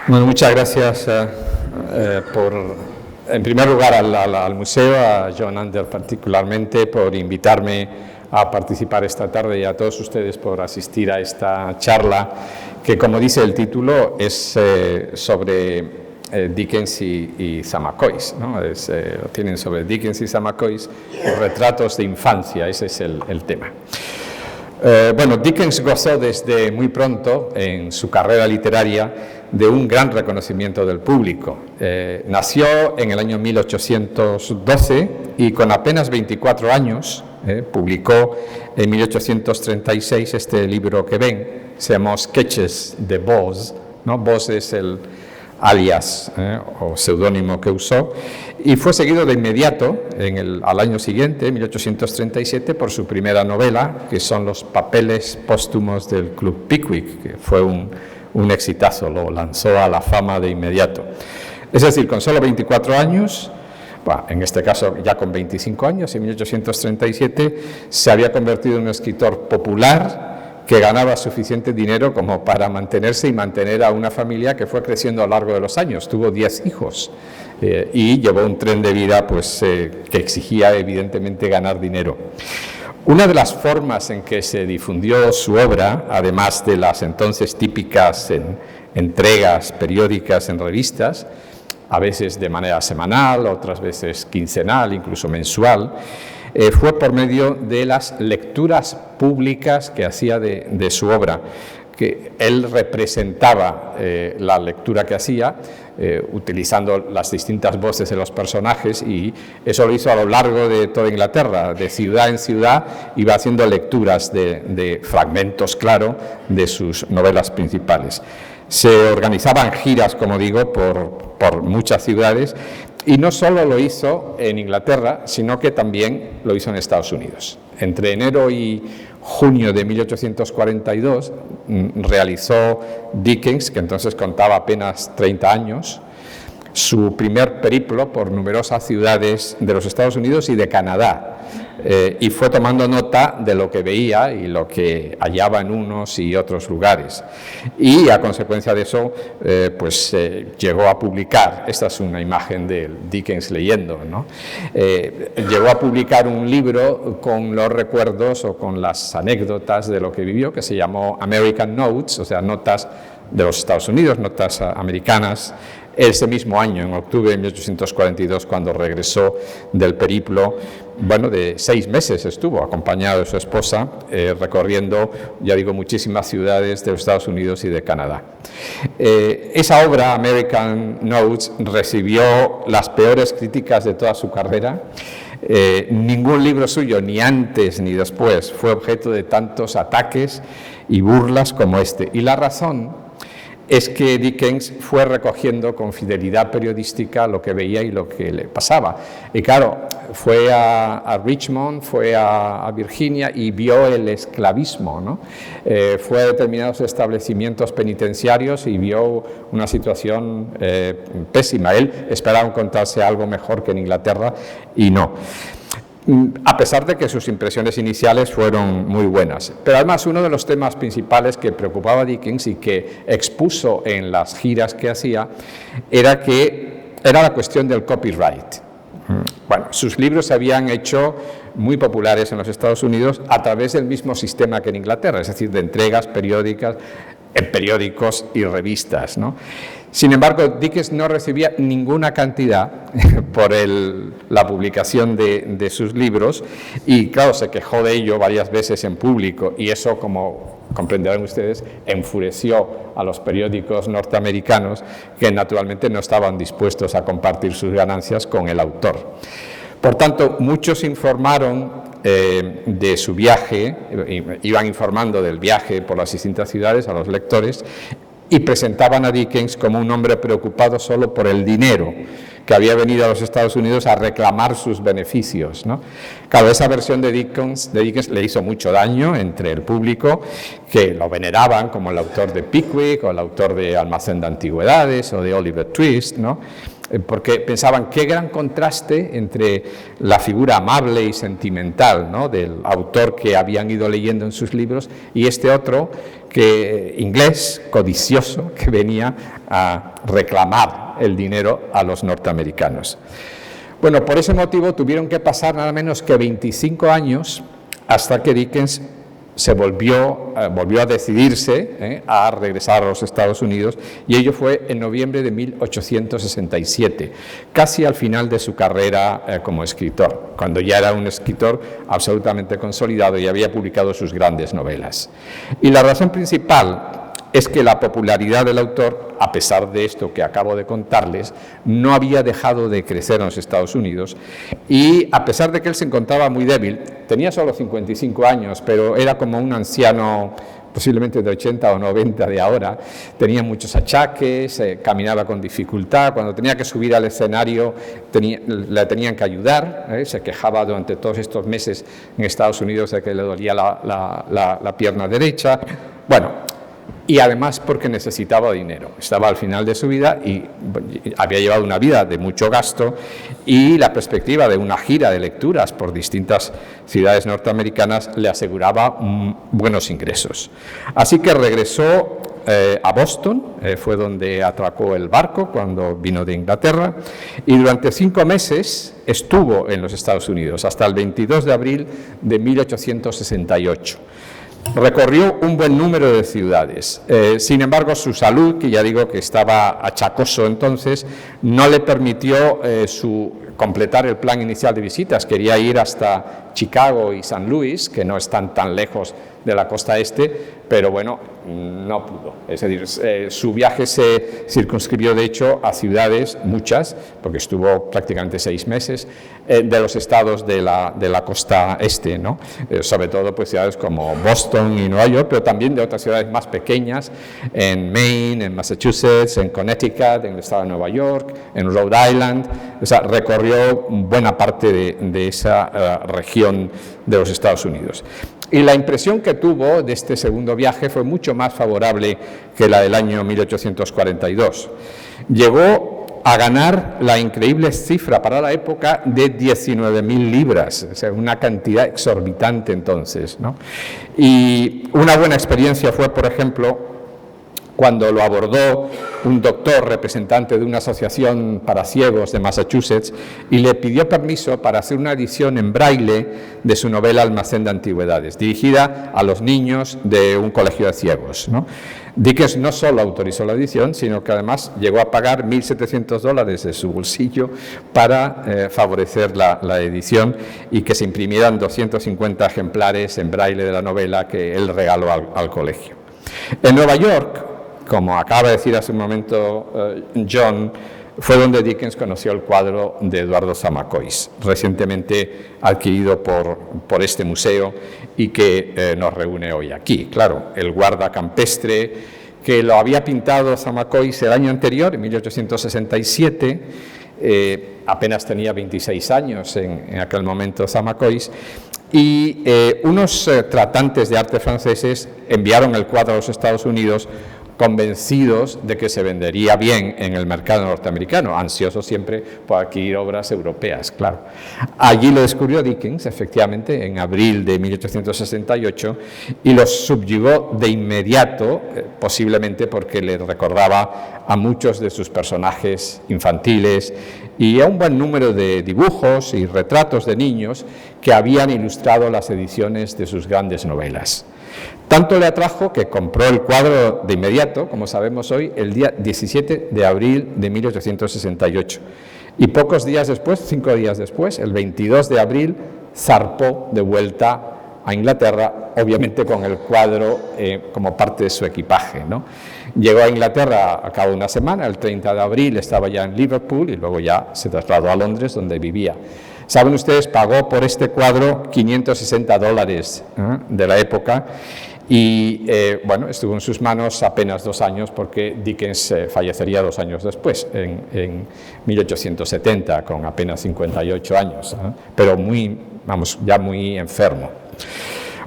Bueno, muchas gracias en primer lugar, al museo, a John Ander particularmente, por invitarme a participar esta tarde, y a todos ustedes por asistir a esta charla, que, como dice el título, es sobre Dickens y Zamacois, ¿no? Lo tienen sobre Dickens y Zamacois, retratos de infancia, ese es el tema. Bueno, Dickens gozó desde muy pronto en su carrera literaria de un gran reconocimiento del público. Nació en el año 1812 y con apenas 24 años publicó en 1836 este libro que ven, se llamó Sketches de Boz, ¿no? Boz es el alias o seudónimo que usó, y fue seguido de inmediato al año siguiente, 1837, por su primera novela, que son Los papeles póstumos del Club Pickwick, que fue un exitazo, lo lanzó a la fama de inmediato. Es decir, con solo 24 años, bueno, en este caso ya con 25 años, en 1837, se había convertido en un escritor popular que ganaba suficiente dinero como para mantenerse y mantener a una familia que fue creciendo a lo largo de los años. Tuvo 10 hijos y llevó un tren de vida que exigía evidentemente ganar dinero. Una de las formas en que se difundió su obra, además de las entonces típicas entregas periódicas en revistas, a veces de manera semanal, otras veces quincenal, incluso mensual, fue por medio de las lecturas públicas que hacía de su obra, que él representaba la lectura que hacía, utilizando las distintas voces de los personajes, y eso lo hizo a lo largo de toda Inglaterra, de ciudad en ciudad, iba haciendo lecturas de fragmentos, claro, de sus novelas principales. Se organizaban giras, como digo, por muchas ciudades, y no solo lo hizo en Inglaterra, sino que también lo hizo en Estados Unidos. Entre enero y junio de 1842 realizó Dickens, que entonces contaba apenas 30 años, su primer periplo por numerosas ciudades de los Estados Unidos y de Canadá, y fue tomando nota de lo que veía y lo que hallaba en unos y otros lugares, y a consecuencia de eso llegó a publicar, esta es una imagen de Dickens leyendo, ¿no? Llegó a publicar un libro con los recuerdos o con las anécdotas de lo que vivió, que se llamó American Notes, o sea, notas de los Estados Unidos, notas americanas. Ese mismo año, en octubre de 1842, cuando regresó del periplo, bueno, de 6 meses estuvo acompañado de su esposa, recorriendo, ya digo, muchísimas ciudades de los Estados Unidos y de Canadá. Esa obra, American Notes, recibió las peores críticas de toda su carrera. Ningún libro suyo, ni antes ni después, fue objeto de tantos ataques y burlas como este. Y la razón es que Dickens fue recogiendo con fidelidad periodística lo que veía y lo que le pasaba. Y claro, fue a Richmond, fue a Virginia y vio el esclavismo, ¿no? Fue a determinados establecimientos penitenciarios y vio una situación pésima. Él esperaba encontrarse algo mejor que en Inglaterra y no, a pesar de que sus impresiones iniciales fueron muy buenas. Pero además, uno de los temas principales que preocupaba a Dickens y que expuso en las giras que hacía era la cuestión del copyright. Bueno, sus libros se habían hecho muy populares en los Estados Unidos a través del mismo sistema que en Inglaterra, es decir, de entregas periódicas en periódicos y revistas, ¿no? Sin embargo, Dickens no recibía ninguna cantidad por la publicación de sus libros, y claro, se quejó de ello varias veces en público, y eso, como comprenderán ustedes, enfureció a los periódicos norteamericanos, que naturalmente no estaban dispuestos a compartir sus ganancias con el autor. Por tanto, muchos informaron de su viaje, iban informando del viaje por las distintas ciudades a los lectores, y presentaban a Dickens como un hombre preocupado solo por el dinero, que había venido a los Estados Unidos a reclamar sus beneficios, ¿no? Claro, esa versión de Dickens le hizo mucho daño entre el público, que lo veneraban como el autor de Pickwick o el autor de Almacén de Antigüedades o de Oliver Twist, ¿no? porque pensaban qué gran contraste entre la figura amable y sentimental, ¿no?, del autor que habían ido leyendo en sus libros y este otro inglés, codicioso, que venía a reclamar el dinero a los norteamericanos. Bueno, por ese motivo tuvieron que pasar nada menos que 25 años hasta que Dickens se volvió a decidirse a regresar a los Estados Unidos, y ello fue en noviembre de 1867, casi al final de su carrera como escritor, cuando ya era un escritor absolutamente consolidado y había publicado sus grandes novelas. Y la razón principal es que la popularidad del autor, a pesar de esto que acabo de contarles, no había dejado de crecer en los Estados Unidos, y a pesar de que él se encontraba muy débil, tenía solo 55 años, pero era como un anciano posiblemente de 80 o 90 de ahora, tenía muchos achaques, caminaba con dificultad, cuando tenía que subir al escenario le tenían que ayudar, se quejaba durante todos estos meses en Estados Unidos de que le dolía la pierna derecha, bueno, y además porque necesitaba dinero, estaba al final de su vida y había llevado una vida de mucho gasto, y la perspectiva de una gira de lecturas por distintas ciudades norteamericanas le aseguraba buenos ingresos. Así que regresó a Boston, fue donde atracó el barco cuando vino de Inglaterra, y durante 5 meses estuvo en los Estados Unidos, hasta el 22 de abril de 1868. Recorrió un buen número de ciudades, sin embargo su salud, que ya digo que estaba achacoso entonces, no le permitió completar el plan inicial de visitas. Quería ir hasta Chicago y San Luis, que no están tan lejos de la costa este, pero bueno, no pudo. Es decir, su viaje se circunscribió de hecho a ciudades, muchas, porque estuvo prácticamente 6 meses, de los estados de la costa este, ¿no? Sobre todo pues ciudades como Boston y Nueva York, pero también de otras ciudades más pequeñas, en Maine, en Massachusetts, en Connecticut, en el estado de Nueva York, en Rhode Island. O sea, recorrió buena parte de esa región de los Estados Unidos. Y la impresión que tuvo de este segundo viaje fue mucho más favorable que la del año 1842. Llegó a ganar la increíble cifra para la época de 19.000 libras, o sea, una cantidad exorbitante entonces, ¿no? Y una buena experiencia fue, por ejemplo, cuando lo abordó un doctor representante de una asociación para ciegos de Massachusetts y le pidió permiso para hacer una edición en braille de su novela Almacén de Antigüedades, dirigida a los niños de un colegio de ciegos, ¿no? Dickens no solo autorizó la edición, sino que además llegó a pagar $1.700 de su bolsillo para favorecer la edición y que se imprimieran 250 ejemplares en braille de la novela que él regaló al colegio. En Nueva York, como acaba de decir hace un momento John, fue donde Dickens conoció el cuadro de Eduardo Zamacois, recientemente adquirido por este museo y que nos reúne hoy aquí. Claro, el guarda campestre que lo había pintado Zamacois el año anterior, en 1867, apenas tenía 26 años en aquel momento Zamacois, y unos tratantes de arte franceses enviaron el cuadro a los Estados Unidos convencidos de que se vendería bien en el mercado norteamericano, ansiosos siempre por adquirir obras europeas, claro. Allí lo descubrió Dickens, efectivamente, en abril de 1868, y los subyugó de inmediato, posiblemente porque le recordaba a muchos de sus personajes infantiles y a un buen número de dibujos y retratos de niños que habían ilustrado las ediciones de sus grandes novelas. Tanto le atrajo que compró el cuadro de inmediato, como sabemos hoy, el día 17 de abril de 1868. Y pocos días después, 5 días después, el 22 de abril, zarpó de vuelta a Inglaterra, obviamente con el cuadro como parte de su equipaje, ¿no? Llegó a Inglaterra a cabo de una semana, el 30 de abril estaba ya en Liverpool y luego ya se trasladó a Londres, donde vivía. Saben ustedes, pagó por este cuadro $560 de la época y bueno, estuvo en sus manos apenas 2 años porque Dickens fallecería 2 años después, en 1870, con apenas 58 años, pero ya muy enfermo.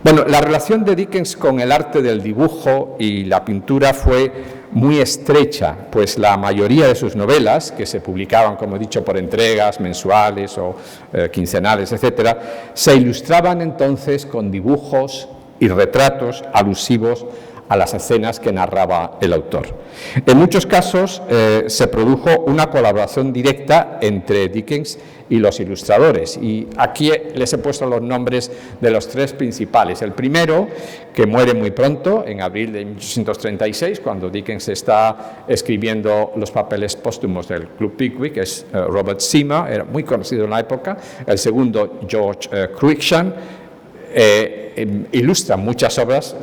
Bueno, la relación de Dickens con el arte del dibujo y la pintura fue muy estrecha, pues la mayoría de sus novelas, que se publicaban, como he dicho, por entregas mensuales o quincenales, etcétera, se ilustraban entonces con dibujos y retratos alusivos a las escenas que narraba el autor. En muchos casos se produjo una colaboración directa entre Dickens y los ilustradores, y aquí les he puesto los nombres de los tres principales. El primero, que muere muy pronto, en abril de 1836, cuando Dickens está escribiendo los papeles póstumos del Club Pickwick, es Robert Seymour, era muy conocido en la época. El segundo, George Cruikshank, ilustra muchas obras,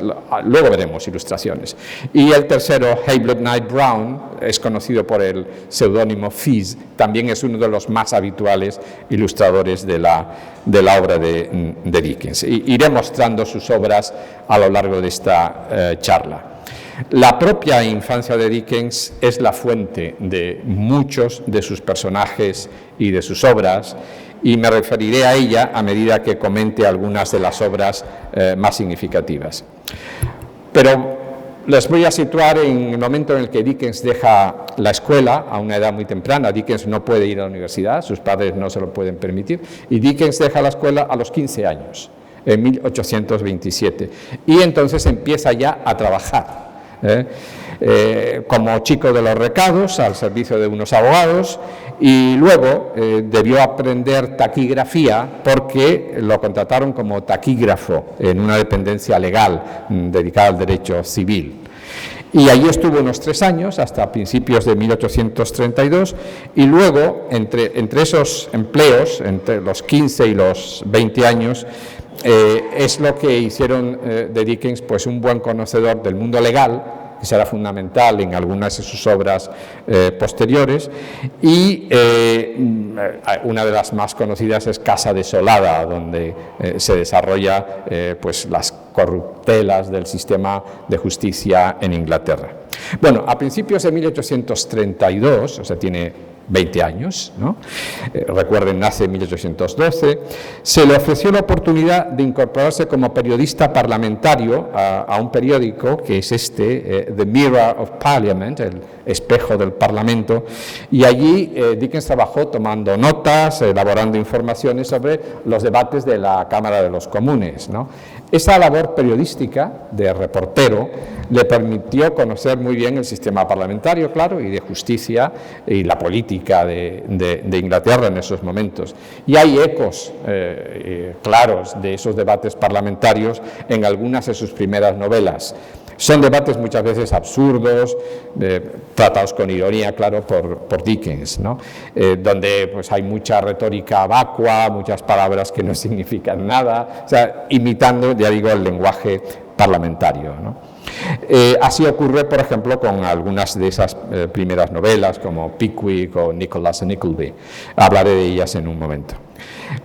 luego veremos ilustraciones. Y el tercero, Hablot Knight Brown, es conocido por el seudónimo Fizz, también es uno de los más habituales ilustradores de la obra de Dickens. Iré mostrando sus obras a lo largo de esta charla. La propia infancia de Dickens es la fuente de muchos de sus personajes y de sus obras, y me referiré a ella a medida que comente algunas de las obras más significativas. Pero les voy a situar en el momento en el que Dickens deja la escuela a una edad muy temprana. Dickens no puede ir a la universidad, sus padres no se lo pueden permitir, y Dickens deja la escuela a los 15 años, en 1827, y entonces empieza ya a trabajar. Como chico de los recados al servicio de unos abogados, y luego debió aprender taquigrafía porque lo contrataron como taquígrafo en una dependencia legal dedicada al derecho civil. Y allí estuvo unos 3 años, hasta principios de 1832, y luego, entre esos empleos, entre los 15 y los 20 años, es lo que hicieron de Dickens pues un buen conocedor del mundo legal, que será fundamental en algunas de sus obras posteriores, y una de las más conocidas es Casa Desolada, donde se desarrolla pues las corruptelas del sistema de justicia en Inglaterra. Bueno, a principios de 1832, o sea, tiene 20 años, ¿no? Recuerden, nace en 1812, se le ofreció la oportunidad de incorporarse como periodista parlamentario a un periódico que es The Mirror of Parliament, el espejo del Parlamento, y allí Dickens trabajó tomando notas, elaborando informaciones sobre los debates de la Cámara de los Comunes, ¿no? Esa labor periodística de reportero le permitió conocer muy bien el sistema parlamentario, claro, y de justicia y la política de Inglaterra en esos momentos. Y hay ecos claros de esos debates parlamentarios en algunas de sus primeras novelas. Son debates muchas veces absurdos, tratados con ironía, claro, por Dickens, ¿no? Donde pues, hay mucha retórica vacua, muchas palabras que no significan nada, o sea, imitando, ya digo, el lenguaje parlamentario, ¿no? Así ocurre, por ejemplo, con algunas de esas primeras novelas, como Pickwick o Nicholas and Nickleby. Hablaré de ellas en un momento.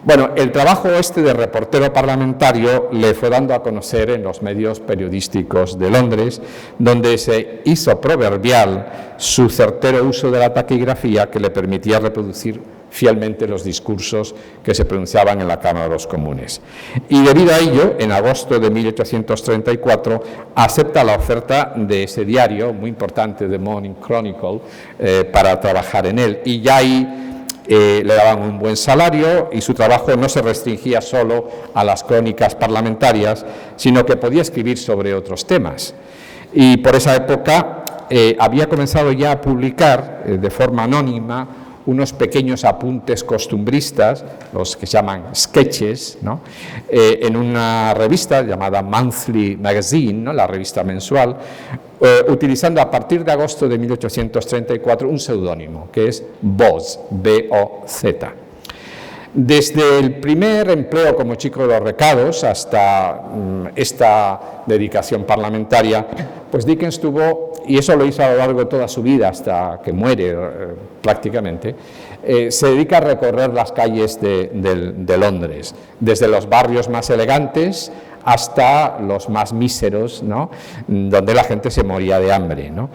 Bueno, el trabajo de reportero parlamentario le fue dando a conocer en los medios periodísticos de Londres, donde se hizo proverbial su certero uso de la taquigrafía, que le permitía reproducir fielmente los discursos que se pronunciaban en la Cámara de los Comunes. Y debido a ello, en agosto de 1834, acepta la oferta de ese diario muy importante, The Morning Chronicle, para trabajar en él, y ya ahí le daban un buen salario, y su trabajo no se restringía solo a las crónicas parlamentarias, sino que podía escribir sobre otros temas. Y por esa época había comenzado ya a publicar de forma anónima unos pequeños apuntes costumbristas, los que se llaman sketches, ¿no? En una revista llamada Monthly Magazine, ¿no? La revista mensual, utilizando a partir de agosto de 1834 un seudónimo, que es Boz, B-O-Z. Desde el primer empleo como chico de los recados hasta esta dedicación parlamentaria, pues Dickens tuvo, y eso lo hizo a lo largo de toda su vida hasta que muere prácticamente, se dedica a recorrer las calles de Londres, desde los barrios más elegantes hasta los más míseros, ¿no? Donde la gente se moría de hambre, ¿no?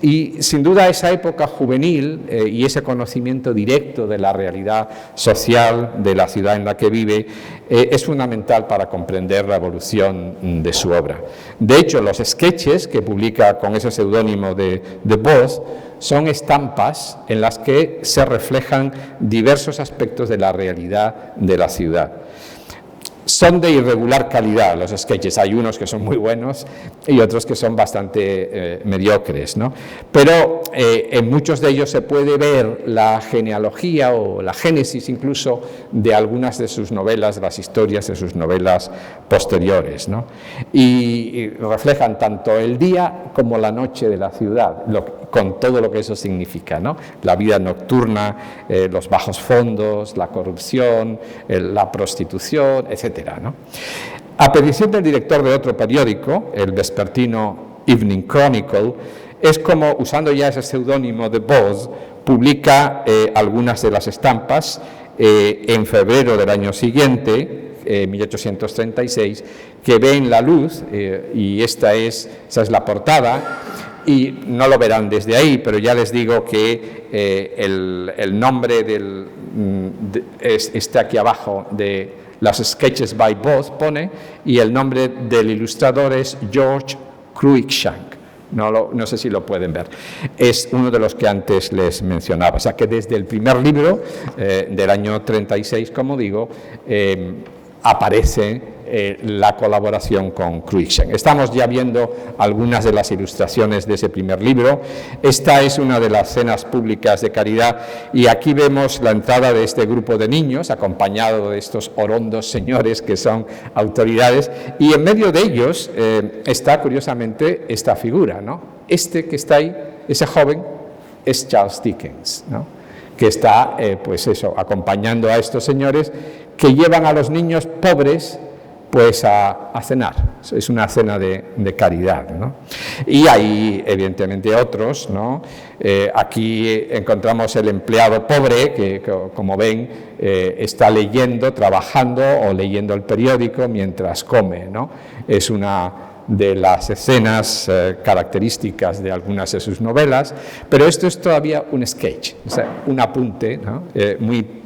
Y sin duda esa época juvenil y ese conocimiento directo de la realidad social de la ciudad en la que vive es fundamental para comprender la evolución de su obra. De hecho, los sketches que publica con ese seudónimo de Booth son estampas en las que se reflejan diversos aspectos de la realidad de la ciudad. Son de irregular calidad los sketches, hay unos que son muy buenos y otros que son bastante mediocres, ¿no? Pero en muchos de ellos se puede ver la genealogía o la génesis incluso de algunas de sus novelas, las historias de sus novelas posteriores, ¿no? Y reflejan tanto el día como la noche de la ciudad, con todo lo que eso significa, ¿no? La vida nocturna, los bajos fondos, la corrupción, la prostitución, etcétera, ¿no? A petición del director de otro periódico, el vespertino Evening Chronicle, es como, usando ya ese seudónimo de Booth, publica algunas de las estampas en febrero del año siguiente, 1836, que ven la luz, y esa es la portada. Y no lo verán desde ahí, pero ya les digo que el nombre está aquí abajo, de las Sketches by Booth pone, y el nombre del ilustrador es George Cruikshank. No sé si lo pueden ver. Es uno de los que antes les mencionaba. O sea que desde el primer libro del año 36, como digo, aparece la colaboración con Cruikshank. Estamos ya viendo algunas de las ilustraciones de ese primer libro. Esta es una de las cenas públicas de caridad y aquí vemos la entrada de este grupo de niños acompañado de estos orondos señores que son autoridades, y en medio de ellos está curiosamente esta figura, ¿no? Este que está ahí, ese joven, es Charles Dickens, ¿no? Que está pues eso, acompañando a estos señores que llevan a los niños pobres pues a cenar. Es una cena de caridad, ¿no? Y hay evidentemente otros, ¿no? Aquí encontramos el empleado pobre que, como ven, está leyendo, trabajando o leyendo el periódico mientras come, ¿no? Es una de las escenas características de algunas de sus novelas, pero esto es todavía un sketch, o sea, un apunte, ¿no? Muy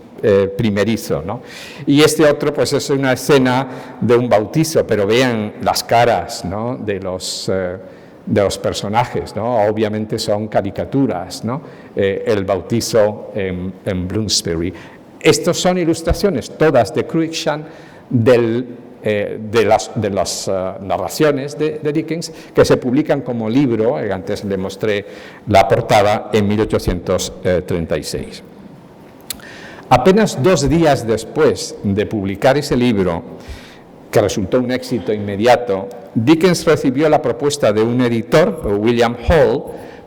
primerizo, ¿no? Y este otro pues es una escena de un bautizo, pero vean las caras, ¿no? de los personajes, ¿no? Obviamente son caricaturas, ¿no? El bautizo en Bloomsbury. Estos son ilustraciones todas de Cruikshank de las narraciones de Dickens, que se publican como libro. Antes le mostré la portada, en 1836. Apenas 2 días después de publicar ese libro, que resultó un éxito inmediato, Dickens recibió la propuesta de un editor, William Hall,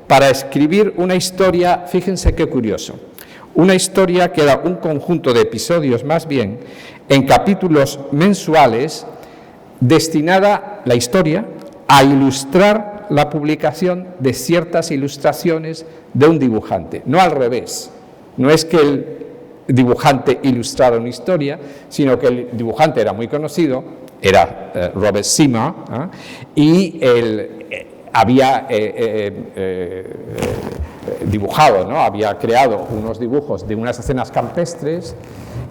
para escribir una historia, fíjense qué curioso, una historia que era un conjunto de episodios más bien, en capítulos mensuales, destinada la historia a ilustrar la publicación de ciertas ilustraciones de un dibujante, no al revés. No es que el dibujante ilustrara una historia, sino que el dibujante era muy conocido, era Robert Seymour, y él había dibujado, ¿no? Había creado unos dibujos de unas escenas campestres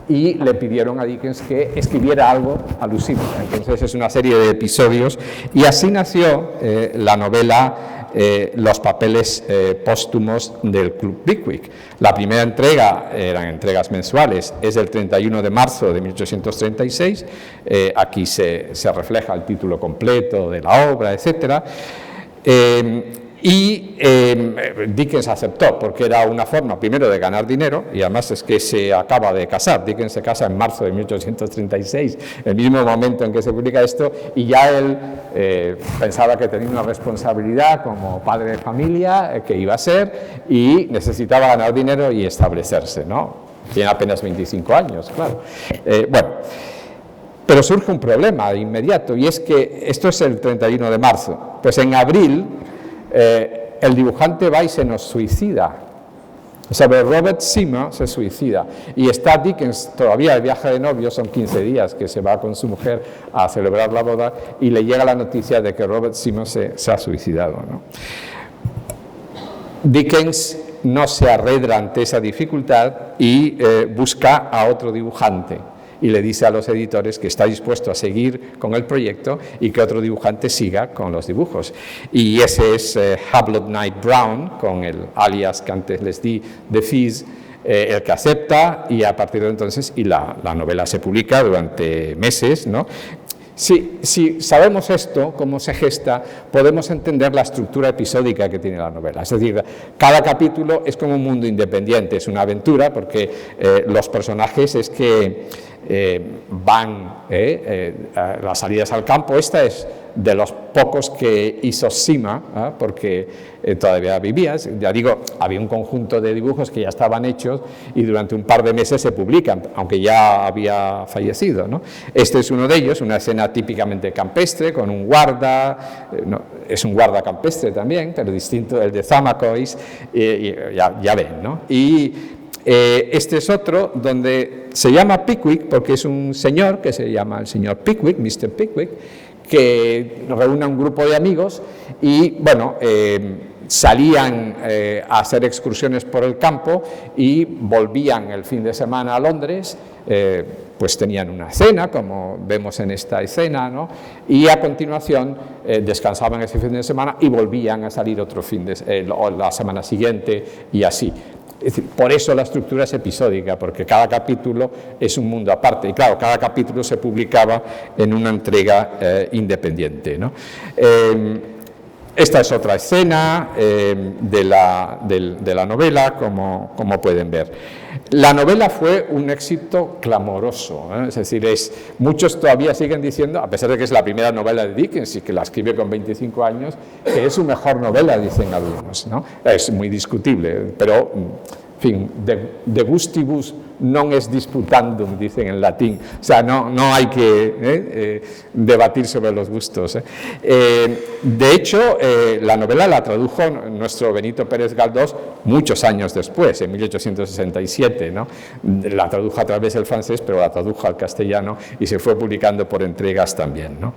y le pidieron a Dickens que escribiera algo alusivo. Entonces es una serie de episodios y así nació la novela Los papeles póstumos del Club Pickwick. La primera entrega, eran entregas mensuales, es del 31 de marzo de 1836, aquí se refleja el título completo de la obra, etc. Dickens aceptó, porque era una forma primero de ganar dinero, y además es que se acaba de casar. Dickens se casa en marzo de 1836, el mismo momento en que se publica esto, y ya él pensaba que tenía una responsabilidad como padre de familia, que iba a ser, y necesitaba ganar dinero y establecerse, ¿no? Tiene apenas 25 años, claro. Pero surge un problema de inmediato, y es que esto es el 31 de marzo, pues en abril el dibujante va y se nos suicida. O sea, Robert Seymour se suicida y está Dickens todavía de viaje de novio, son 15 días que se va con su mujer a celebrar la boda, y le llega la noticia de que Robert Seymour se ha suicidado, ¿no? Dickens no se arredra ante esa dificultad y busca a otro dibujante y le dice a los editores que está dispuesto a seguir con el proyecto y que otro dibujante siga con los dibujos. Y ese es Hablot Knight Brown, con el alias que antes les di de Fizz, el que acepta, y a partir de entonces la novela se publica durante meses, ¿no? Si sabemos esto, cómo se gesta, podemos entender la estructura episódica que tiene la novela. Es decir, cada capítulo es como un mundo independiente, es una aventura, porque los personajes es que van a las salidas al campo. Esta es de los pocos que hizo Sima, porque todavía vivía. Ya digo, había un conjunto de dibujos que ya estaban hechos y durante un par de meses se publican, aunque ya había fallecido, ¿no? Este es uno de ellos, una escena típicamente campestre, con un guarda, es un guarda campestre también, pero distinto del de Zamacois, ya ven, ¿no? Y este es otro donde se llama Pickwick porque es un señor que se llama el señor Pickwick, Mr. Pickwick, que reúne a un grupo de amigos y, bueno, salían a hacer excursiones por el campo y volvían el fin de semana a Londres, pues tenían una cena, como vemos en esta escena, ¿no? Y a continuación descansaban ese fin de semana y volvían a salir otro la semana siguiente y así. Es decir, por eso la estructura es episódica, porque cada capítulo es un mundo aparte. Y claro, cada capítulo se publicaba en una entrega independiente, ¿no? Esta es otra escena de la novela, como pueden ver. La novela fue un éxito clamoroso, ¿eh? Es decir, muchos todavía siguen diciendo, a pesar de que es la primera novela de Dickens y que la escribe con 25 años, que es su mejor novela, dicen algunos, ¿no? Es muy discutible, pero, en fin, de gustibus non est disputandum, dicen en latín. O sea, no hay que debatir sobre los gustos. De hecho, la novela la tradujo nuestro Benito Pérez Galdós muchos años después, en 1867, ¿no? La tradujo a través del francés, pero la tradujo al castellano y se fue publicando por entregas también, ¿no?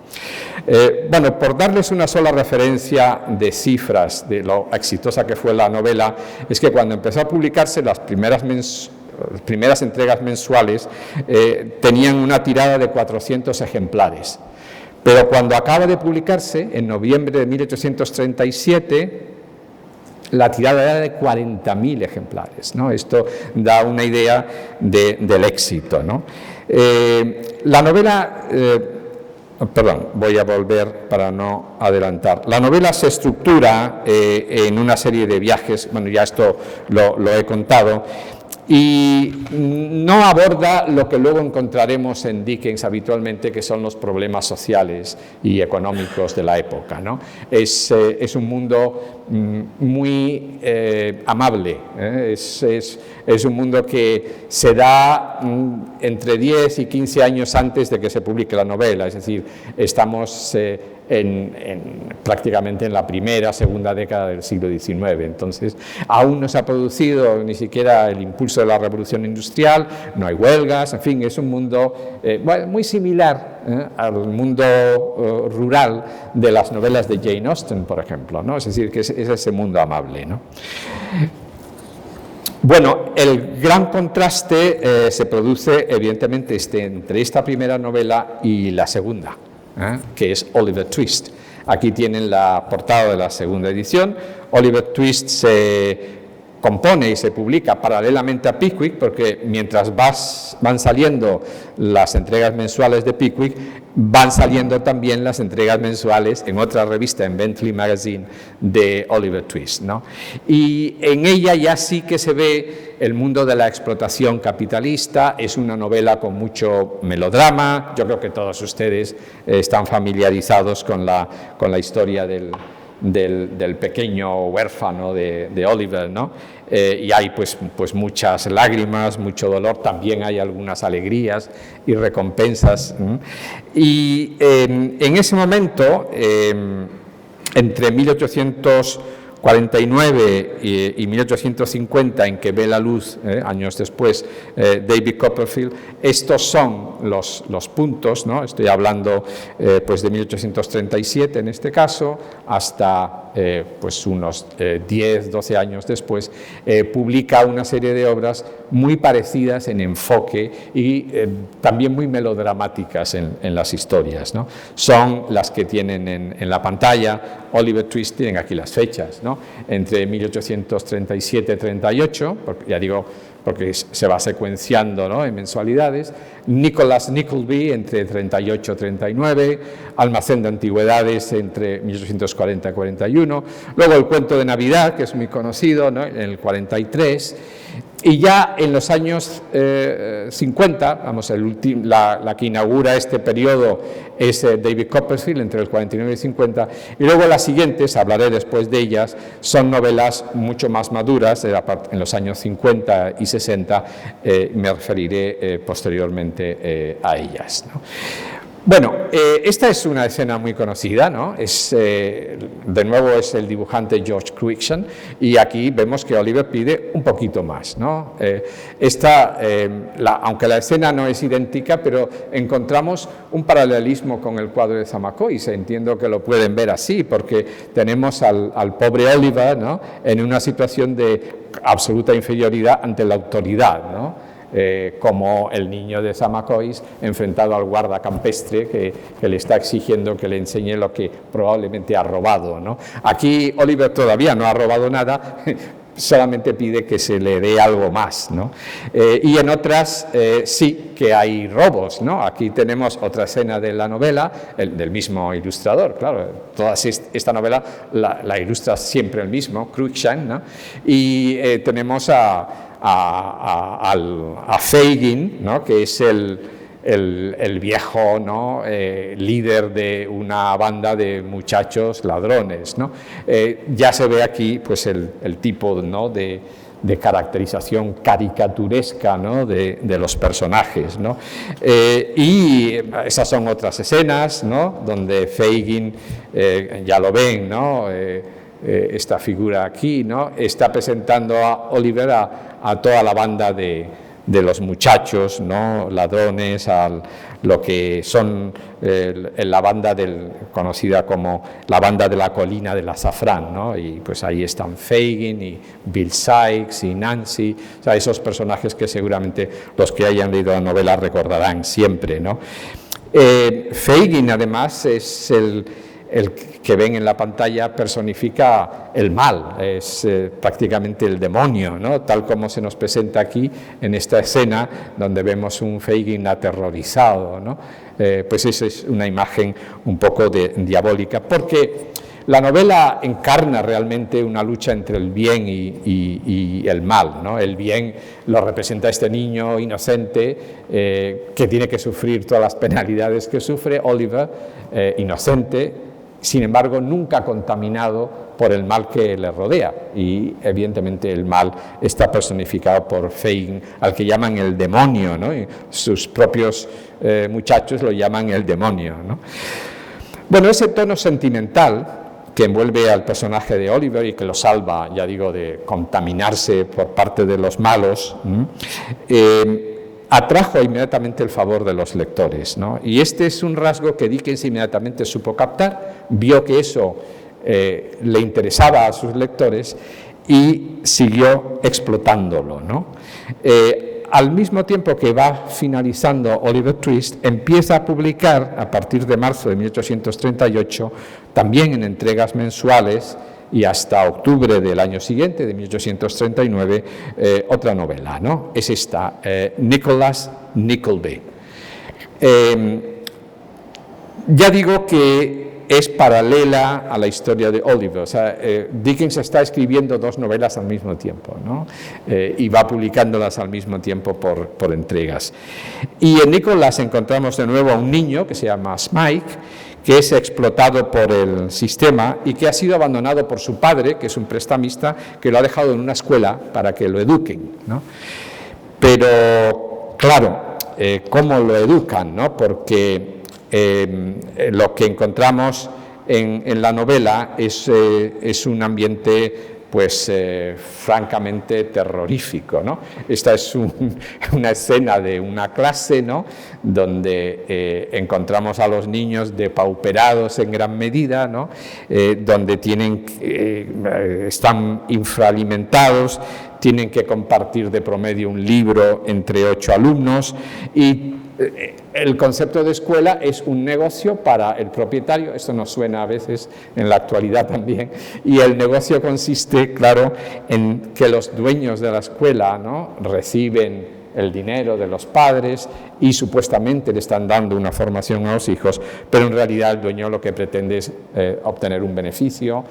Bueno, por darles una sola referencia de cifras de lo exitosa que fue la novela, es que cuando empezó a publicarse las primeras entregas mensuales tenían una tirada de 400 ejemplares, pero cuando acaba de publicarse, en noviembre de 1837, la tirada era de 40.000 ejemplares, ¿no? Esto da una idea del éxito, ¿no? La novela, perdón, voy a volver para no adelantar. La novela se estructura en una serie de viajes, bueno, ya esto lo he contado, y no aborda lo que luego encontraremos en Dickens habitualmente, que son los problemas sociales y económicos de la época, ¿no? Es un mundo muy amable, ¿eh? Es un mundo que se da entre 10 y 15 años antes de que se publique la novela, es decir, estamos prácticamente en la primera, segunda década del siglo XIX, entonces aún no se ha producido ni siquiera el impulso de la revolución industrial, no hay huelgas, en fin, es un mundo muy similar al mundo rural de las novelas de Jane Austen, por ejemplo, ¿no? Es decir, que es ese mundo amable, ¿no? Bueno, el gran contraste se produce evidentemente entre esta primera novela y la segunda, que es Oliver Twist. Aquí tienen la portada de la segunda edición. Oliver Twist se compone y se publica paralelamente a Pickwick, porque mientras van saliendo las entregas mensuales de Pickwick, van saliendo también las entregas mensuales en otra revista, en Bentley Magazine, de Oliver Twist, ¿no? Y en ella ya sí que se ve el mundo de la explotación capitalista. Es una novela con mucho melodrama. Yo creo que todos ustedes están familiarizados con la historia del pequeño huérfano de Oliver, ¿no? Y hay pues muchas lágrimas, mucho dolor, también hay algunas alegrías y recompensas. Y en ese momento, entre 1840 49 y 1850, en que ve la luz, años después, David Copperfield. Estos son los puntos, ¿no? Estoy hablando pues de 1837 en este caso, hasta pues unos 10, 12 años después, publica una serie de obras muy parecidas en enfoque y también muy melodramáticas en las historias, ¿no? Son las que tienen en la pantalla. Oliver Twist, tienen aquí las fechas, ¿no? Entre 1837-38, ya digo, porque se va secuenciando, ¿no?, en mensualidades. Nicholas Nickleby entre 38-39, Almacén de Antigüedades entre 1840-41, luego El Cuento de Navidad, que es muy conocido, ¿no?, en el 43, y ya en los años 50, vamos, la que inaugura este periodo es David Copperfield, entre el 49 y 50, y luego las siguientes, hablaré después de ellas, son novelas mucho más maduras, en los años 50 y 60, me referiré posteriormente a ellas, ¿no? Bueno, esta es una escena muy conocida, ¿no? De nuevo es el dibujante George Cruikshank, y aquí vemos que Oliver pide un poquito más, ¿no? Aunque la escena no es idéntica, pero encontramos un paralelismo con el cuadro de Zamacois. Entiendo que lo pueden ver así, porque tenemos al pobre Oliver, ¿no?, en una situación de absoluta inferioridad ante la autoridad, ¿no? Como el niño de Zamacois enfrentado al guarda campestre que le está exigiendo que le enseñe lo que probablemente ha robado, ¿no? Aquí Oliver todavía no ha robado nada, solamente pide que se le dé algo más, ¿no? Y en otras sí que hay robos, ¿no? Aquí tenemos otra escena de la novela, del mismo ilustrador, claro, esta novela la ilustra siempre el mismo, Cruikshank, ¿no? Y tenemos a Fagin, ¿no?, que es el viejo, ¿no?, líder de una banda de muchachos ladrones, ¿no? Ya se ve aquí pues el tipo, ¿no?, de caracterización caricaturesca, ¿no?, de los personajes, ¿no? Y esas son otras escenas, ¿no?, donde Fagin, ya lo ven, ¿no?, esta figura aquí, ¿no?, está presentando a Oliver a toda la banda de los muchachos, ¿no?, ladrones, lo que son la banda conocida como la banda de la colina del azafrán, ¿no? Y pues ahí están Fagin y Bill Sikes y Nancy, o sea, esos personajes que seguramente los que hayan leído la novela recordarán siempre, ¿no? Fagin además es el que ven en la pantalla, personifica el mal, es prácticamente el demonio, ¿no?, tal como se nos presenta aquí en esta escena donde vemos un Fagin aterrorizado, ¿no? Pues esa es una imagen un poco diabólica, porque la novela encarna realmente una lucha entre el bien y el mal, ¿no? El bien lo representa este niño inocente que tiene que sufrir todas las penalidades que sufre Oliver, inocente, sin embargo nunca contaminado por el mal que le rodea, y evidentemente el mal está personificado por Fagin, al que llaman el demonio, ¿no? Y sus propios muchachos lo llaman el demonio, ¿no? Bueno, ese tono sentimental que envuelve al personaje de Oliver y que lo salva, ya digo, de contaminarse por parte de los malos, atrajo inmediatamente el favor de los lectores, ¿no? Y este es un rasgo que Dickens inmediatamente supo captar, vio que eso le interesaba a sus lectores y siguió explotándolo, ¿no? Al mismo tiempo que va finalizando Oliver Twist, empieza a publicar a partir de marzo de 1838, también en entregas mensuales, y hasta octubre del año siguiente, de 1839, otra novela, ¿no? Es esta, Nicholas Nickleby. Ya digo que es paralela a la historia de Oliver, o sea, Dickens está escribiendo dos novelas al mismo tiempo, ¿no? Y va publicándolas al mismo tiempo por entregas. Y en Nicholas encontramos de nuevo a un niño que se llama Smike, que es explotado por el sistema y que ha sido abandonado por su padre, que es un prestamista, que lo ha dejado en una escuela para que lo eduquen, ¿no? Pero, claro, ¿cómo lo educan, no? Porque lo que encontramos en la novela es un ambiente pues francamente terrorífico, ¿no? Esta es una escena de una clase, ¿no?, donde encontramos a los niños depauperados en gran medida, ¿no?, donde están infraalimentados, tienen que compartir de promedio un libro entre 8 alumnos y el concepto de escuela es un negocio para el propietario. Esto nos suena a veces en la actualidad también, y el negocio consiste, claro, en que los dueños de la escuela, ¿no?, reciben el dinero de los padres y supuestamente le están dando una formación a los hijos, pero en realidad el dueño lo que pretende es obtener un beneficio,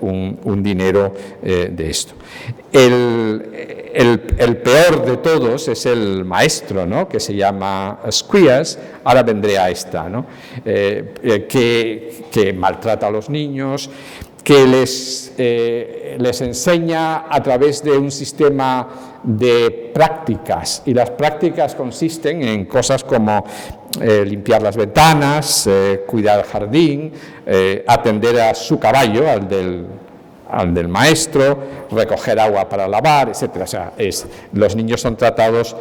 un dinero de esto. El peor de todos es el maestro, ¿no?, que se llama Squeers. Ahora vendré a esta, ¿no?, que maltrata a los niños, que les enseña a través de un sistema de prácticas, y las prácticas consisten en cosas como limpiar las ventanas, cuidar el jardín, atender a su caballo, al del maestro, recoger agua para lavar, etc. O sea, los niños son tratados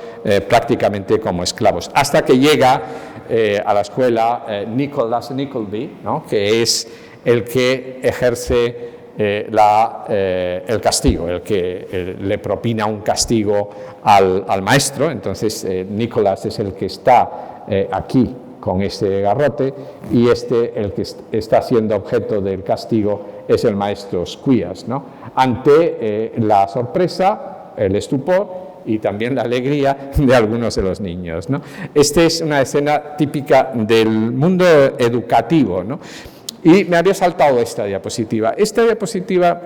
prácticamente como esclavos, hasta que llega a la escuela Nicholas Nickleby, ¿no?, que es el que ejerce el castigo, el que le propina un castigo al maestro. Entonces Nicholas es el que está aquí con ese garrote, y el que está siendo objeto del castigo es el maestro Squeers, ¿no?, ante la sorpresa, el estupor y también la alegría de algunos de los niños, ¿no? Esta es una escena típica del mundo educativo, ¿no? Y me había saltado esta diapositiva. Esta diapositiva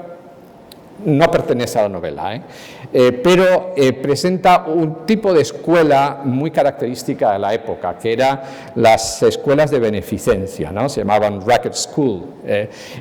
no pertenece a la novela, pero presenta un tipo de escuela muy característica de la época, que eran las escuelas de beneficencia, ¿no? Se llamaban Racket School,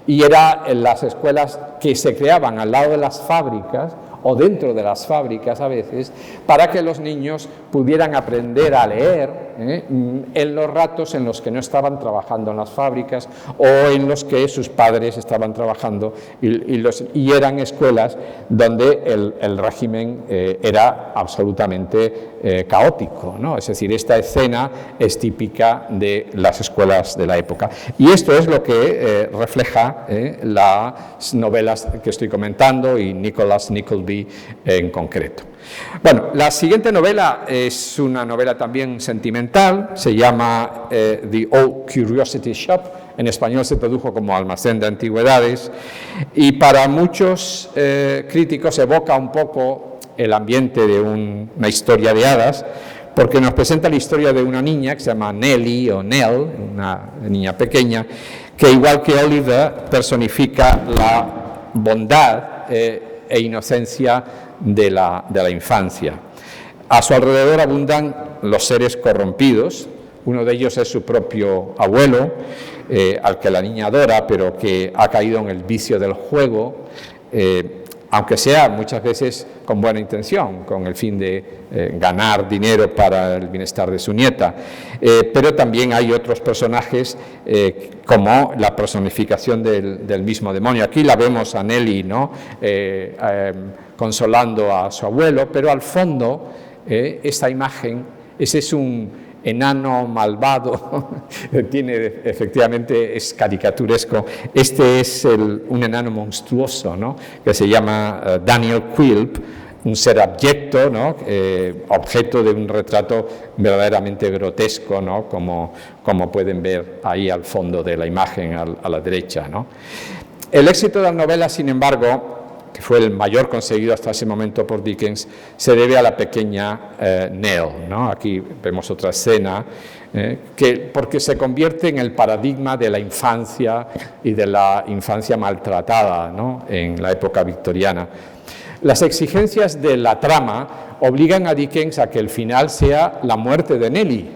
y eran las escuelas que se creaban al lado de las fábricas o dentro de las fábricas a veces, para que los niños pudieran aprender a leer en los ratos en los que no estaban trabajando en las fábricas o en los que sus padres estaban trabajando, y eran escuelas donde el régimen era absolutamente caótico, ¿no? Es decir, esta escena es típica de las escuelas de la época, y esto es lo que refleja las novelas que estoy comentando y Nicholas Nickleby en concreto. Bueno, la siguiente novela es una novela también sentimental, se llama The Old Curiosity Shop, en español se tradujo como Almacén de Antigüedades, y para muchos críticos evoca un poco el ambiente de una historia de hadas, porque nos presenta la historia de una niña que se llama Nellie o Nell, una niña pequeña, que igual que Oliver personifica la bondad e inocencia de la infancia. A su alrededor abundan los seres corrompidos. Uno de ellos es su propio abuelo, al que la niña adora, pero que ha caído en el vicio del juego, aunque sea muchas veces con buena intención, con el fin de ganar dinero para el bienestar de su nieta. Pero también hay otros personajes como la personificación del mismo demonio. Aquí la vemos a Nellie, ¿no?, consolando a su abuelo, pero al fondo esta imagen, ese es un enano malvado, efectivamente es caricaturesco. Este es un enano monstruoso, ¿no?, que se llama Daniel Quilp, un ser abyecto, ¿no?, objeto de un retrato verdaderamente grotesco, ¿no?, como pueden ver ahí al fondo de la imagen a la derecha, ¿no? El éxito de la novela, sin embargo, que fue el mayor conseguido hasta ese momento por Dickens, se debe a la pequeña Nell, ¿no? Aquí vemos otra escena, porque se convierte en el paradigma de la infancia y de la infancia maltratada, ¿no?, en la época victoriana. Las exigencias de la trama obligan a Dickens a que el final sea la muerte de Nellie.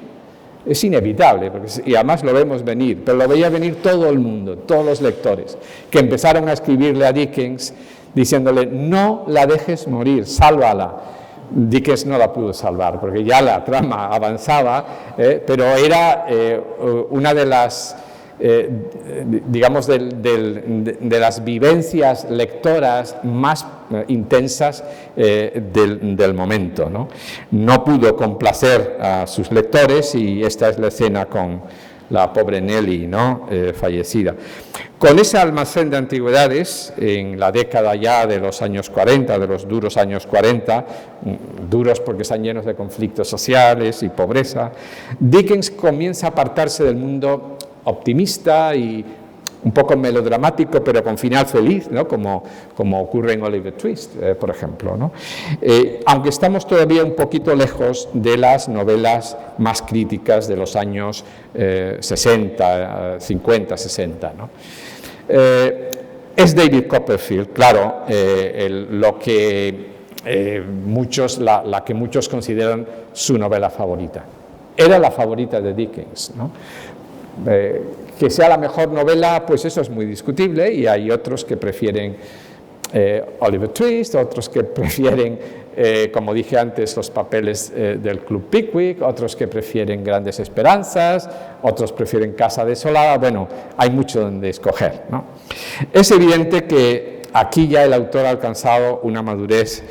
Es inevitable, y además lo vemos venir, pero lo veía venir todo el mundo, todos los lectores, que empezaron a escribirle a Dickens diciéndole: no la dejes morir, sálvala. Dickens no la pudo salvar, porque ya la trama avanzaba, pero era una de las digamos, de las vivencias lectoras más intensas del momento, ¿no? No pudo complacer a sus lectores y esta es la escena con la pobre Nelly, ¿no? Fallecida. Con ese almacén de antigüedades, en la década ya de los años 40, de los duros años 40, duros porque están llenos de conflictos sociales y pobreza, Dickens comienza a apartarse del mundo optimista y un poco melodramático, pero con final feliz, ¿no? como ocurre en Oliver Twist, por ejemplo, ¿no? Aunque estamos todavía un poquito lejos de las novelas más críticas de los años 60, 50, 60, ¿no? Es David Copperfield, claro, lo que la que muchos consideran su novela favorita. Era la favorita de Dickens, ¿no? Que sea la mejor novela, pues eso es muy discutible y hay otros que prefieren Oliver Twist, otros que prefieren, como dije antes, los papeles del Club Pickwick, otros que prefieren Grandes Esperanzas, otros prefieren Casa Desolada. Bueno, hay mucho donde escoger, ¿no? Es evidente que aquí ya el autor ha alcanzado una madurez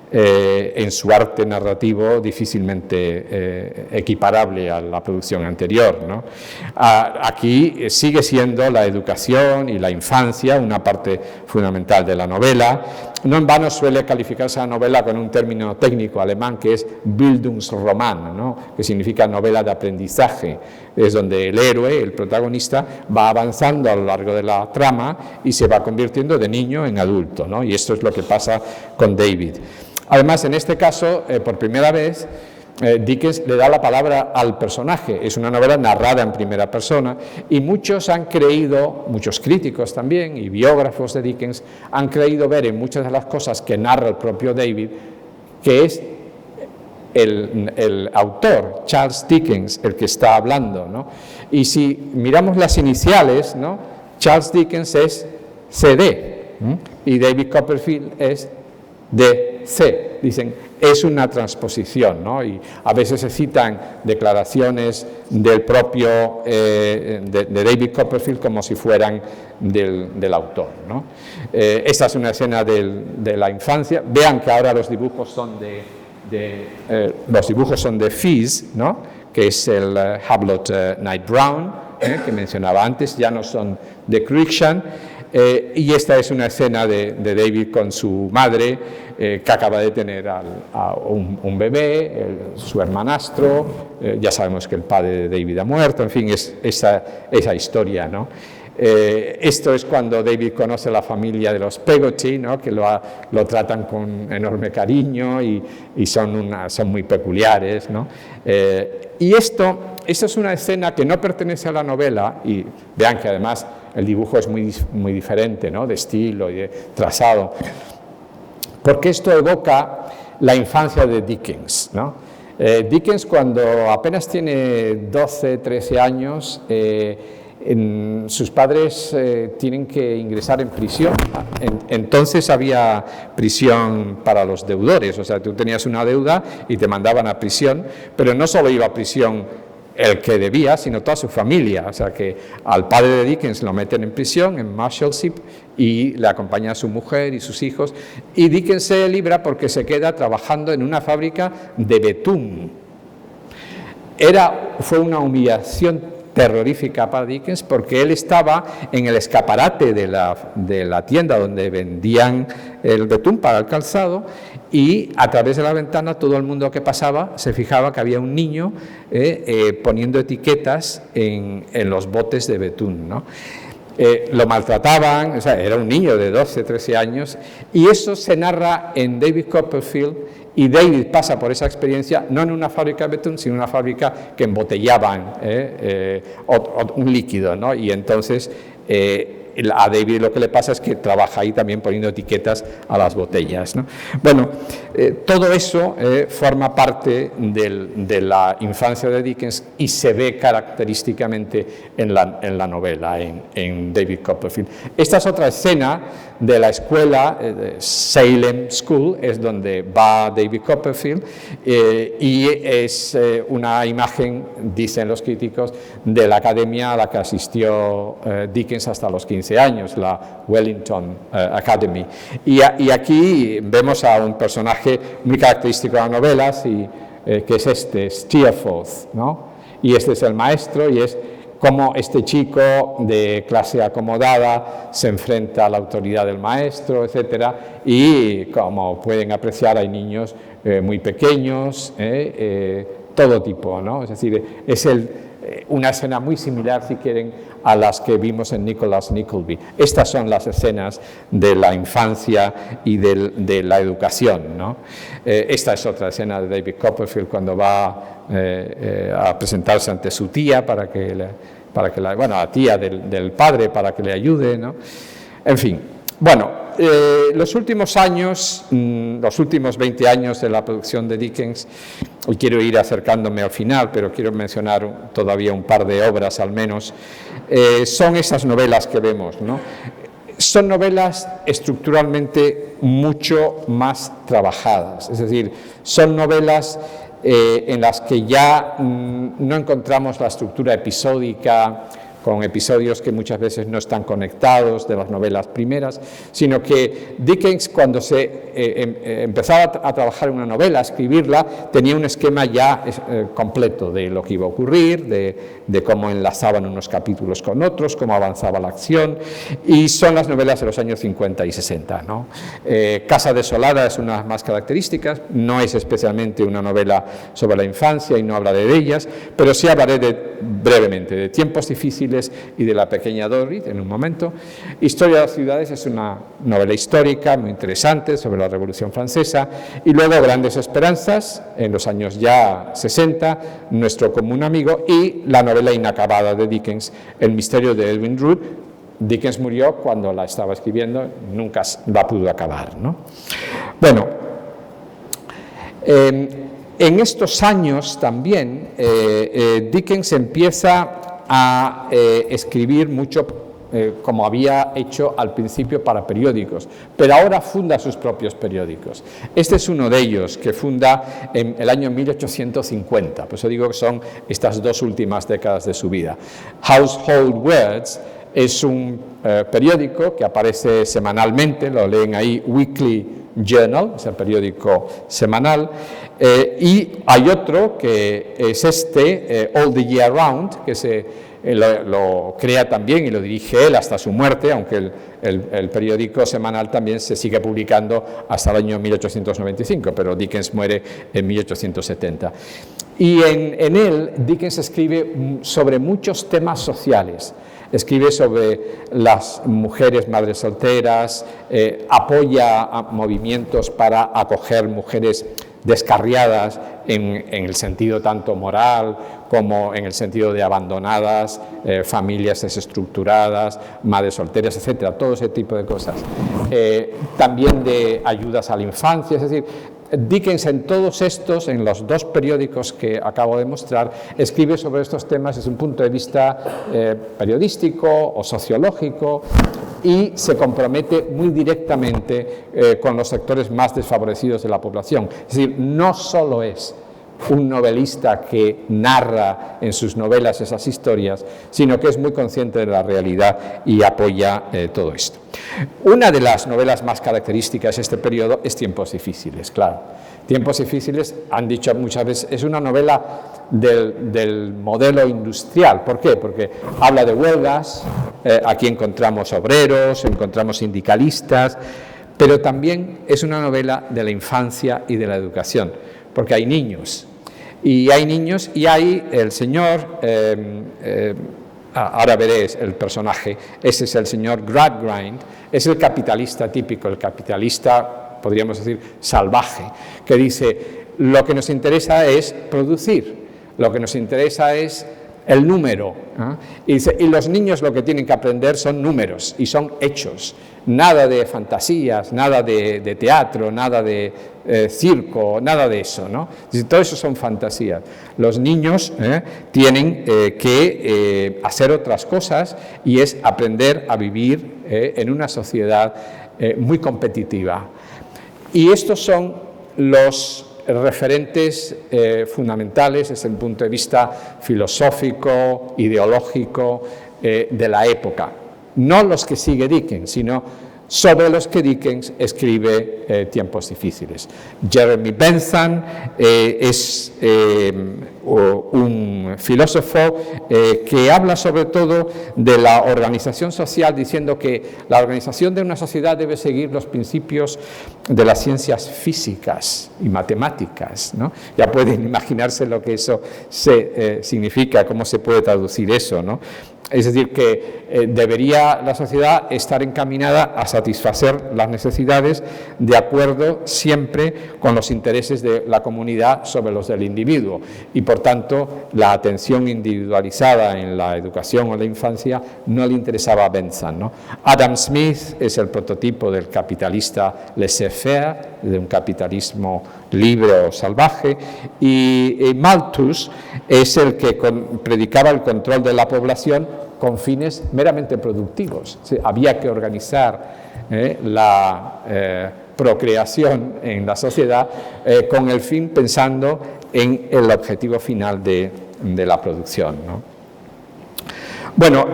en su arte narrativo difícilmente equiparable a la producción anterior, ¿no? Aquí sigue siendo la educación y la infancia una parte fundamental de la novela. No en vano suele calificarse la novela con un término técnico alemán que es Bildungsroman, ¿no? Que significa novela de aprendizaje. Es donde el héroe, el protagonista, va avanzando a lo largo de la trama y se va convirtiendo de niño en adulto, ¿no? Y esto es lo que pasa con David. Además, en este caso, por primera vez, Dickens le da la palabra al personaje. Es una novela narrada en primera persona y muchos han creído, muchos críticos también y biógrafos de Dickens, han creído ver en muchas de las cosas que narra el propio David que es el autor, Charles Dickens, el que está hablando, ¿no? Y si miramos las iniciales, ¿no? Charles Dickens es CD, ¿no? Y David Copperfield es DC. Dicen, es una transposición, ¿no? Y a veces se citan declaraciones del propio de David Copperfield como si fueran del autor, ¿no? Esta es una escena de la infancia. Vean que ahora los dibujos son de Fizz, ¿no? Que es el Hublot Knight Brown, que mencionaba antes, ya no son de Cruikshank. Y esta es una escena de David con su madre, que acaba de tener a un bebé, su hermanastro, ya sabemos que el padre de David ha muerto, en fin, es esa historia, ¿no? Esto es cuando David conoce a la familia de los Peggotty, ¿no? Que lo tratan con enorme cariño y son muy peculiares, ¿no? Y esto es una escena que no pertenece a la novela, y vean que además el dibujo es muy diferente, ¿no? De estilo y de trazado, porque esto evoca la infancia de Dickens, ¿no? Dickens, cuando apenas tiene 12, 13 años, sus padres tienen que ingresar en prisión. Entonces había prisión para los deudores, o sea, tú tenías una deuda y te mandaban a prisión, pero no solo iba a prisión el que debía, sino toda su familia. O sea que al padre de Dickens lo meten en prisión, en Marshalsea, y le acompaña a su mujer y sus hijos, y Dickens se libra porque se queda trabajando en una fábrica de betún. Fue una humillación terrorífica para Dickens, porque él estaba en el escaparate de la tienda donde vendían el betún para el calzado, y a través de la ventana todo el mundo que pasaba se fijaba que había un niño poniendo etiquetas en los botes de betún, ¿no? Lo maltrataban, o sea, era un niño de 12, 13 años, y eso se narra en David Copperfield. Y David pasa por esa experiencia, no en una fábrica de betún, sino en una fábrica que embotellaban un líquido, ¿no? Y entonces a David lo que le pasa es que trabaja ahí también poniendo etiquetas a las botellas, ¿no? Bueno, Todo eso forma parte de la infancia de Dickens y se ve característicamente en la novela, en David Copperfield. Esta es otra escena de la escuela, Salem School, es donde va David Copperfield, y es una imagen, dicen los críticos, de la academia a la que asistió Dickens hasta los 15 años, la Wellington Academy. Y aquí vemos a un personaje muy característico de las novelas, que es Steerforth, ¿no? Y este es el maestro, y es cómo este chico de clase acomodada se enfrenta a la autoridad del maestro, etcétera, y como pueden apreciar hay niños muy pequeños, todo tipo, ¿no? Es decir, es una escena muy similar, si quieren, a las que vimos en Nicholas Nickleby. Estas son las escenas de la infancia y de la educación, ¿no? Esta es otra escena de David Copperfield cuando va a presentarse ante su tía la tía del padre para que le ayude, ¿no? En fin, bueno, los últimos años, los últimos 20 años de la producción de Dickens, hoy quiero ir acercándome al final, pero quiero mencionar todavía un par de obras al menos, son esas novelas que vemos, ¿no? Son novelas estructuralmente mucho más trabajadas, es decir, son novelas en las que ya no encontramos la estructura episódica, con episodios que muchas veces no están conectados de las novelas primeras, sino que Dickens, cuando se empezaba a trabajar en una novela, a escribirla, tenía un esquema ya completo de lo que iba a ocurrir, de cómo enlazaban unos capítulos con otros, cómo avanzaba la acción, y son las novelas de los años 50 y 60, ¿no? Casa desolada es una de las más características, no es especialmente una novela sobre la infancia y no habla de ellas, pero sí hablaré brevemente de Tiempos difíciles y de La pequeña Dorrit en un momento. Historia de las ciudades es una novela histórica muy interesante sobre la Revolución Francesa, y luego Grandes esperanzas en los años ya 60, Nuestro común amigo, y la novela inacabada de Dickens, El misterio de Edwin Drood. Dickens murió cuando la estaba escribiendo, nunca la pudo acabar, ¿no? Bueno, en estos años también Dickens empieza a escribir mucho, como había hecho al principio para periódicos, pero ahora funda sus propios periódicos. Este es uno de ellos, que funda en el año 1850, por eso digo que son estas dos últimas décadas de su vida. Household Words es un periódico que aparece semanalmente, lo leen ahí, Weekly Journal, es el periódico semanal, y hay otro que es All the Year Round, que lo crea también y lo dirige él hasta su muerte, aunque el periódico semanal también se sigue publicando hasta el año 1895, pero Dickens muere en 1870. Y en él Dickens escribe sobre muchos temas sociales. Escribe sobre las mujeres madres solteras, apoya a movimientos para acoger mujeres descarriadas en el sentido tanto moral como en el sentido de abandonadas, familias desestructuradas, madres solteras, etcétera, todo ese tipo de cosas. También de ayudas a la infancia, es decir, Dickens en todos estos, en los dos periódicos que acabo de mostrar, escribe sobre estos temas desde un punto de vista periodístico o sociológico, y se compromete muy directamente con los sectores más desfavorecidos de la población. Es decir, no solo es un novelista que narra en sus novelas esas historias, sino que es muy consciente de la realidad y apoya todo esto. Una de las novelas más características de este periodo es Tiempos difíciles, claro. Tiempos difíciles, han dicho muchas veces, es una novela del modelo industrial. ¿Por qué? Porque habla de huelgas, aquí encontramos obreros, encontramos sindicalistas, pero también es una novela de la infancia y de la educación, porque hay niños, y hay el señor, ahora veréis el personaje, ese es el señor Gradgrind, es el capitalista típico, el capitalista, podríamos decir, salvaje, que dice, lo que nos interesa es producir, lo que nos interesa es el número. Y los niños lo que tienen que aprender son números y son hechos, nada de fantasías, nada de teatro, nada de circo, nada de eso, ¿no? Todo eso son fantasías. Los niños tienen que hacer otras cosas, y es aprender a vivir en una sociedad muy competitiva. Y estos son los referentes fundamentales desde el punto de vista filosófico, ideológico de la época. No los que sigue Dickens, sino sobre los que Dickens escribe Tiempos difíciles. Jeremy Bentham es un filósofo que habla sobre todo de la organización social, diciendo que la organización de una sociedad debe seguir los principios de las ciencias físicas y matemáticas, ¿no? Ya pueden imaginarse lo que eso significa, cómo se puede traducir eso, ¿no? Es decir, que debería la sociedad estar encaminada a satisfacer las necesidades de acuerdo siempre con los intereses de la comunidad sobre los del individuo, y por tanto la atención individualizada en la educación o la infancia no le interesaba a Bentham, ¿no? Adam Smith es el prototipo del capitalista laissez-faire, de un capitalismo libre o salvaje, y Malthus es el que predicaba el control de la población con fines meramente productivos. Sí, había que organizar la procreación en la sociedad con el fin, pensando en el objetivo final de la producción, ¿no? Bueno,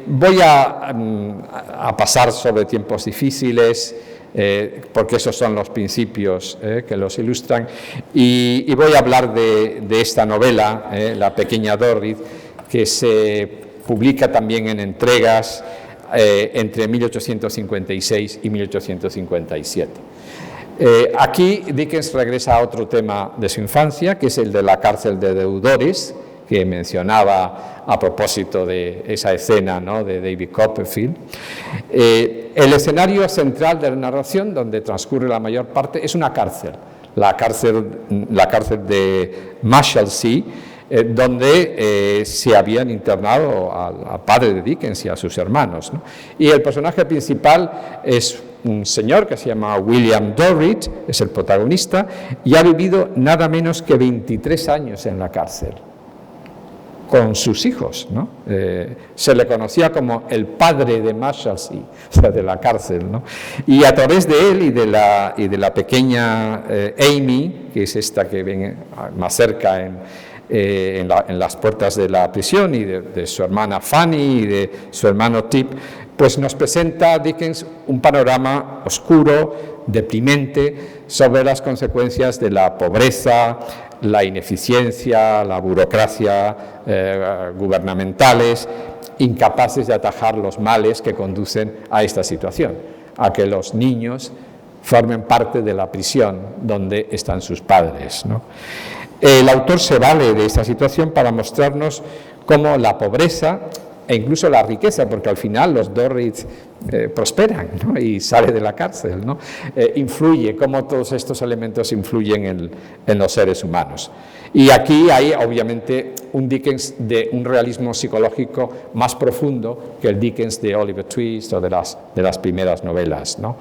voy a pasar sobre Tiempos difíciles, porque esos son los principios que los ilustran, y voy a hablar de esta novela, La pequeña Dorrit, que se publica también en entregas entre 1856 y 1857. Aquí Dickens regresa a otro tema de su infancia, que es el de la cárcel de deudores, que mencionaba a propósito de esa escena, ¿no?, de David Copperfield. El escenario central de la narración, donde transcurre la mayor parte, es una cárcel, la cárcel de Marshalsea, donde se habían internado al padre de Dickens y a sus hermanos, ¿no? Y el personaje principal es un señor que se llama William Dorrit, es el protagonista, y ha vivido nada menos que 23 años en la cárcel con sus hijos, ¿no? Se le conocía como el padre de Marshalsea, o sea, de la cárcel, ¿no? Y a través de él y de la pequeña Amy, que es esta que ven más cerca en las puertas de la prisión, y de su hermana Fanny y de su hermano Tip, pues nos presenta Dickens un panorama oscuro, deprimente, sobre las consecuencias de la pobreza, la ineficiencia, la burocracia gubernamentales, incapaces de atajar los males que conducen a esta situación, a que los niños formen parte de la prisión donde están sus padres, ¿no? El autor se vale de esta situación para mostrarnos cómo la pobreza e incluso la riqueza, porque al final los Dorrit prosperan, ¿no?, y sale de la cárcel, ¿no? Influye, cómo todos estos elementos influyen en los seres humanos. Y aquí hay obviamente un Dickens de un realismo psicológico más profundo que el Dickens de Oliver Twist o de las primeras novelas, ¿no?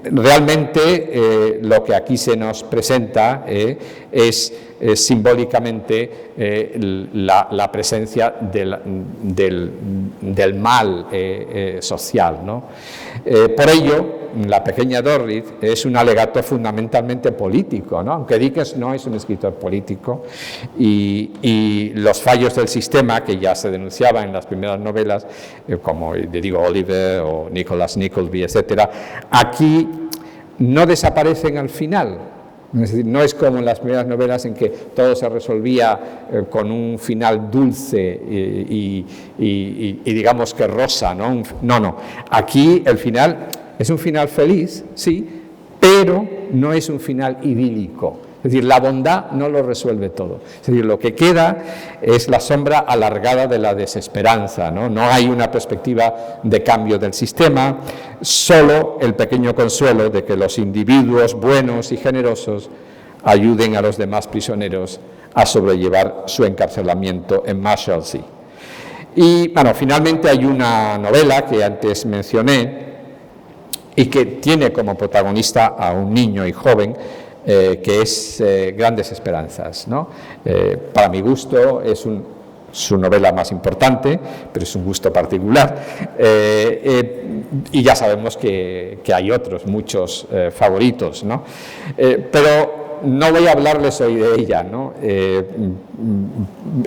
Realmente lo que aquí se nos presenta es simbólicamente la presencia del mal social, ¿no? Por ello, La pequeña Dorrit es un alegato fundamentalmente político, ¿no? Aunque Dickens no es un escritor político, y los fallos del sistema que ya se denunciaban en las primeras novelas, como digo Oliver o Nicholas Nickleby, etcétera, aquí no desaparecen al final. Es decir, no es como en las primeras novelas en que todo se resolvía con un final dulce y digamos que rosa, ¿no? No. Aquí el final es un final feliz, sí, pero no es un final idílico. Es decir, la bondad no lo resuelve todo. Es decir, lo que queda es la sombra alargada de la desesperanza, ¿no? No hay una perspectiva de cambio del sistema, solo el pequeño consuelo de que los individuos buenos y generosos ayuden a los demás prisioneros a sobrellevar su encarcelamiento en Marshalsea. Y bueno, finalmente hay una novela que antes mencioné y que tiene como protagonista a un niño y joven que es Grandes Esperanzas, ¿no? Para mi gusto es su novela más importante, pero es un gusto particular, y ya sabemos que hay otros, muchos favoritos, ¿no? Pero no voy a hablarles hoy de ella, ¿no?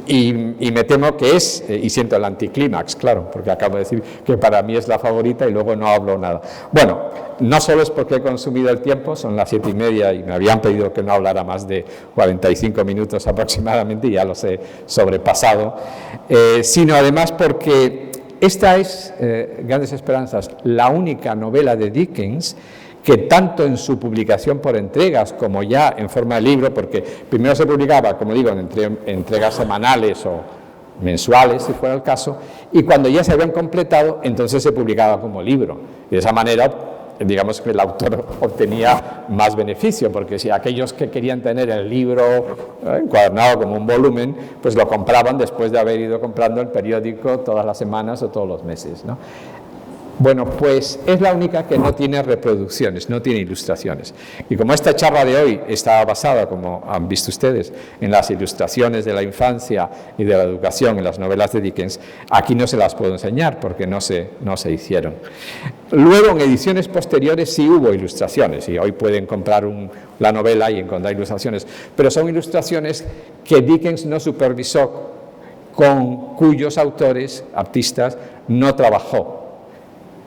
Y me temo que es, y siento el anticlímax, claro, porque acabo de decir que para mí es la favorita y luego no hablo nada. Bueno, no solo es porque he consumido el tiempo, son las 7:30 y me habían pedido que no hablara más de 45 minutos aproximadamente, y ya los he sobrepasado, sino además porque esta es, Grandes Esperanzas, la única novela de Dickens que tanto en su publicación por entregas como ya en forma de libro, porque primero se publicaba, como digo, en entregas semanales o mensuales, si fuera el caso, y cuando ya se habían completado, entonces se publicaba como libro. Y de esa manera, digamos que el autor obtenía más beneficio, porque si aquellos que querían tener el libro encuadernado como un volumen, pues lo compraban después de haber ido comprando el periódico todas las semanas o todos los meses, ¿no? Bueno, pues es la única que no tiene reproducciones, no tiene ilustraciones. Y como esta charla de hoy está basada, como han visto ustedes, en las ilustraciones de la infancia y de la educación en las novelas de Dickens, aquí no se las puedo enseñar porque no se hicieron. Luego, en ediciones posteriores sí hubo ilustraciones, y hoy pueden comprar la novela y encontrar ilustraciones, pero son ilustraciones que Dickens no supervisó, con cuyos autores, artistas, no trabajó,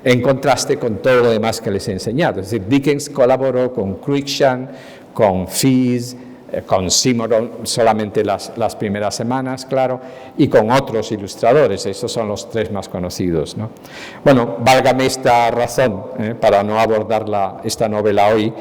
en contraste con todo lo demás que les he enseñado. Es decir, Dickens colaboró con Cruikshank, con Fees, con Cimarron solamente las primeras semanas, claro, y con otros ilustradores. Esos son los tres más conocidos, ¿no? Bueno, válgame esta razón para no abordar esta novela hoy,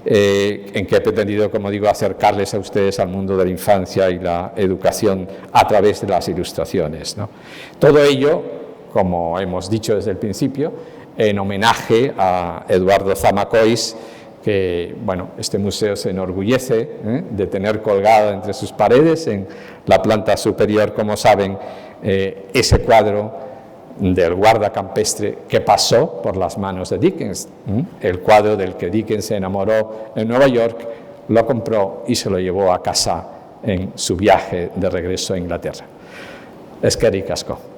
en que he pretendido, como digo, acercarles a ustedes al mundo de la infancia y la educación a través de las ilustraciones, ¿no? Todo ello, como hemos dicho desde el principio, en homenaje a Eduardo Zamacois, que, bueno, este museo se enorgullece de tener colgado entre sus paredes, en la planta superior, como saben, ese cuadro del guarda campestre que pasó por las manos de Dickens, el cuadro del que Dickens se enamoró en Nueva York, lo compró y se lo llevó a casa en su viaje de regreso a Inglaterra. Eskerrik asko.